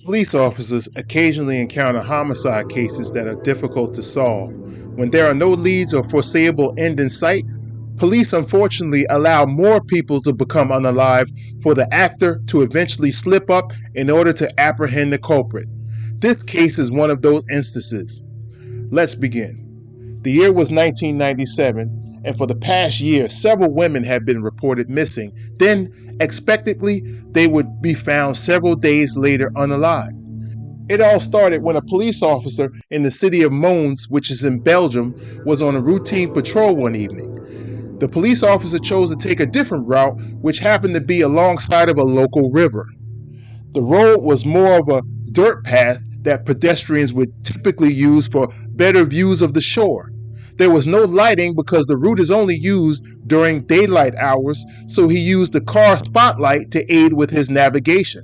Police officers occasionally encounter homicide cases that are difficult to solve. When there are no leads or foreseeable end in sight, police unfortunately allow more people to become unalive for the actor to eventually slip up in order to apprehend the culprit. This case is one of those instances. Let's begin. The year was 1997, and for the past year, several women had been reported missing. Then, expectedly, they would be found several days later unalive. It all started when a police officer in the city of Mons, which is in Belgium, was on a routine patrol one evening. The police officer chose to take a different route, which happened to be alongside of a local river. The road was more of a dirt path that pedestrians would typically use for better views of the shore. There was no lighting because the route is only used during daylight hours, so he used the car spotlight to aid with his navigation.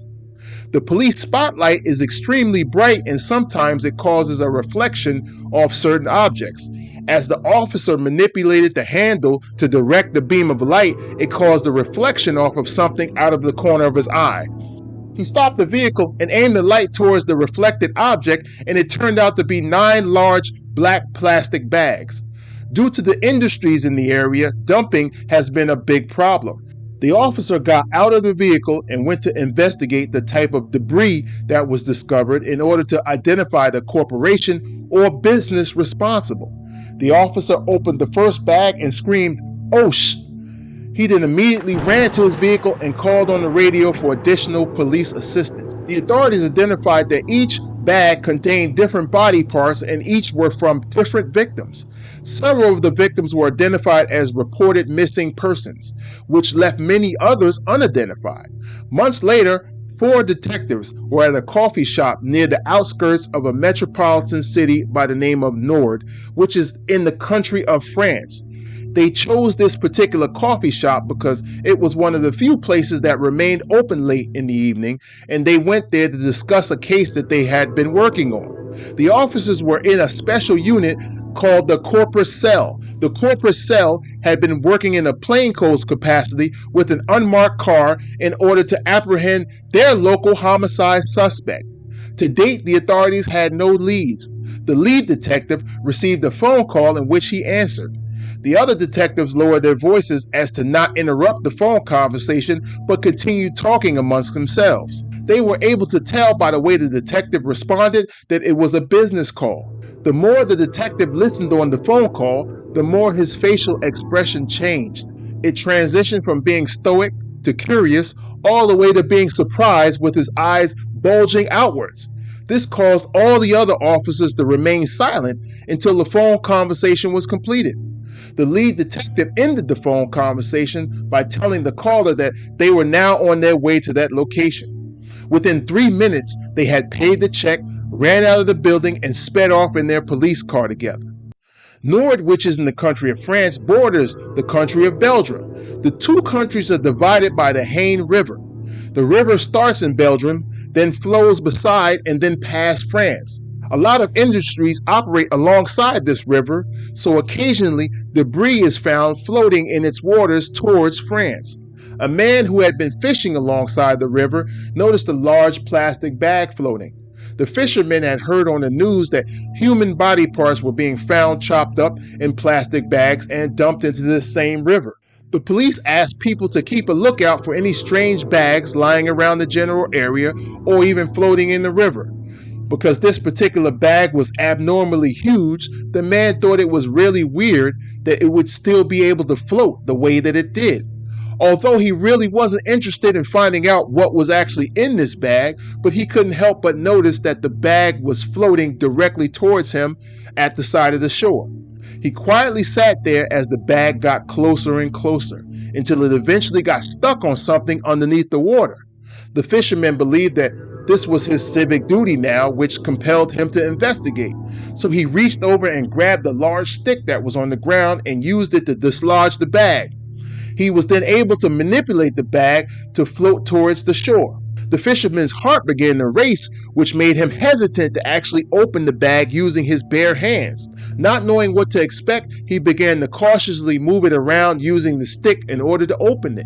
The police spotlight is extremely bright and sometimes it causes a reflection off certain objects. As the officer manipulated the handle to direct the beam of light, it caused a reflection off of something out of the corner of his eye. He stopped the vehicle and aimed the light towards the reflected object, and it turned out to be 9 large black plastic bags. Due to the industries in the area, dumping has been a big problem. The officer got out of the vehicle and went to investigate the type of debris that was discovered in order to identify the corporation or business responsible. The officer opened the first bag and screamed, "Oh shh!" He then immediately ran to his vehicle and called on the radio for additional police assistance. The authorities identified that each bag contained different body parts and each were from different victims. Several of the victims were identified as reported missing persons, which left many others unidentified. Months later, 4 detectives were at a coffee shop near the outskirts of a metropolitan city by the name of Nord, which is in the country of France. They chose this particular coffee shop because it was one of the few places that remained open late in the evening, and they went there to discuss a case that they had been working on. The officers were in a special unit called the Corporate Cell. The Corporate Cell had been working in a plainclothes capacity with an unmarked car in order to apprehend their local homicide suspect. To date, the authorities had no leads. The lead detective received a phone call in which he answered. The other detectives lowered their voices as to not interrupt the phone conversation but continued talking amongst themselves. They were able to tell by the way the detective responded that it was a business call. The more the detective listened on the phone call, the more his facial expression changed. It transitioned from being stoic to curious, all the way to being surprised with his eyes bulging outwards. This caused all the other officers to remain silent until the phone conversation was completed. The lead detective ended the phone conversation by telling the caller that they were now on their way to that location. Within 3 minutes, they had paid the check, ran out of the building, and sped off in their police car together. Nord, which is in the country of France, borders the country of Belgium. The two countries are divided by the Haine River. The river starts in Belgium, then flows beside and then past France. A lot of industries operate alongside this river, so occasionally debris is found floating in its waters towards France. A man who had been fishing alongside the river noticed a large plastic bag floating. The fishermen had heard on the news that human body parts were being found chopped up in plastic bags and dumped into this same river. The police asked people to keep a lookout for any strange bags lying around the general area or even floating in the river. Because this particular bag was abnormally huge, the man thought it was really weird that it would still be able to float the way that it did. Although he really wasn't interested in finding out what was actually in this bag, but he couldn't help but notice that the bag was floating directly towards him at the side of the shore. He quietly sat there as the bag got closer and closer until it eventually got stuck on something underneath the water. The fisherman believed that this was his civic duty now, which compelled him to investigate. So he reached over and grabbed a large stick that was on the ground and used it to dislodge the bag. He was then able to manipulate the bag to float towards the shore. The fisherman's heart began to race, which made him hesitant to actually open the bag using his bare hands. Not knowing what to expect, he began to cautiously move it around using the stick in order to open it.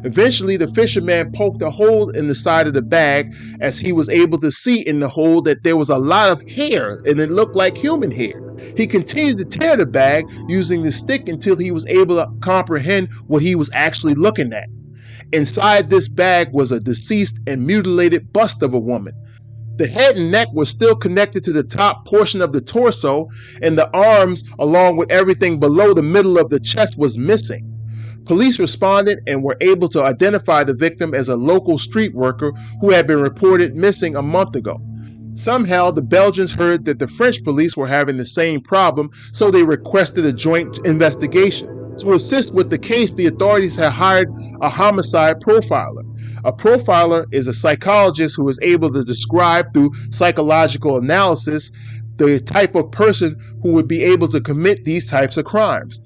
Eventually, the fisherman poked a hole in the side of the bag as he was able to see in the hole that there was a lot of hair and it looked like human hair. He continued to tear the bag using the stick until he was able to comprehend what he was actually looking at. Inside this bag was a deceased and mutilated bust of a woman. The head and neck were still connected to the top portion of the torso, and the arms, along with everything below the middle of the chest, was missing. Police responded and were able to identify the victim as a local street worker who had been reported missing a month ago. Somehow, the Belgians heard that the French police were having the same problem, so they requested a joint investigation. To assist with the case, the authorities had hired a homicide profiler. A profiler is a psychologist who is able to describe through psychological analysis the type of person who would be able to commit these types of crimes.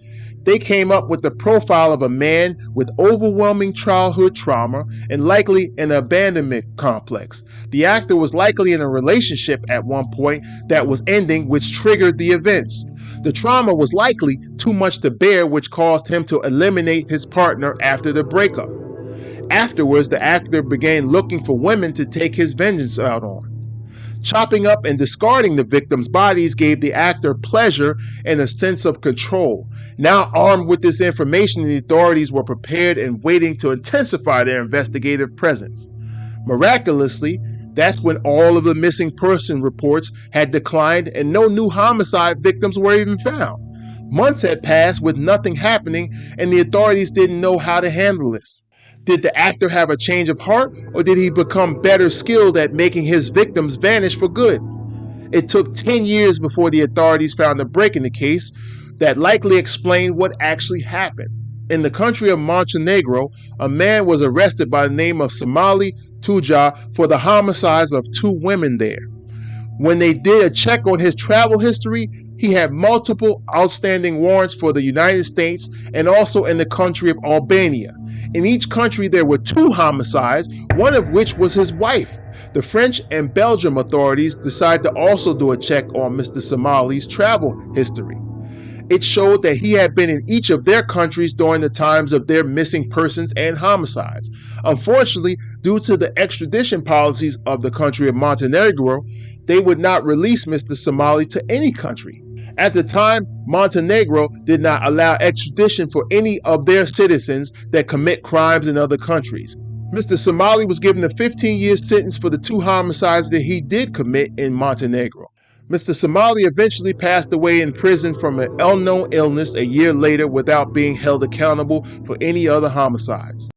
They came up with the profile of a man with overwhelming childhood trauma and likely an abandonment complex. The actor was likely in a relationship at one point that was ending, which triggered the events. The trauma was likely too much to bear, which caused him to eliminate his partner after the breakup. Afterwards, the actor began looking for women to take his vengeance out on. Chopping up and discarding the victims' bodies gave the actor pleasure and a sense of control. Now armed with this information, the authorities were prepared and waiting to intensify their investigative presence. Miraculously, that's when all of the missing person reports had declined and no new homicide victims were even found. Months had passed with nothing happening, and the authorities didn't know how to handle this. Did the actor have a change of heart, or did he become better skilled at making his victims vanish for good? It took 10 years before the authorities found a break in the case that likely explained what actually happened. In the country of Montenegro, a man was arrested by the name of Somali Tuja for the homicides of 2 women there. When they did a check on his travel history, he had multiple outstanding warrants for the United States and also in the country of Albania. In each country, there were 2 homicides, one of which was his wife. The French and Belgium authorities decided to also do a check on Mr. Somali's travel history. It showed that he had been in each of their countries during the times of their missing persons and homicides. Unfortunately, due to the extradition policies of the country of Montenegro, they would not release Mr. Somali to any country. At the time, Montenegro did not allow extradition for any of their citizens that commit crimes in other countries. Mr. Somali was given a 15-year sentence for the 2 homicides that he did commit in Montenegro. Mr. Somali eventually passed away in prison from an unknown illness a year later without being held accountable for any other homicides.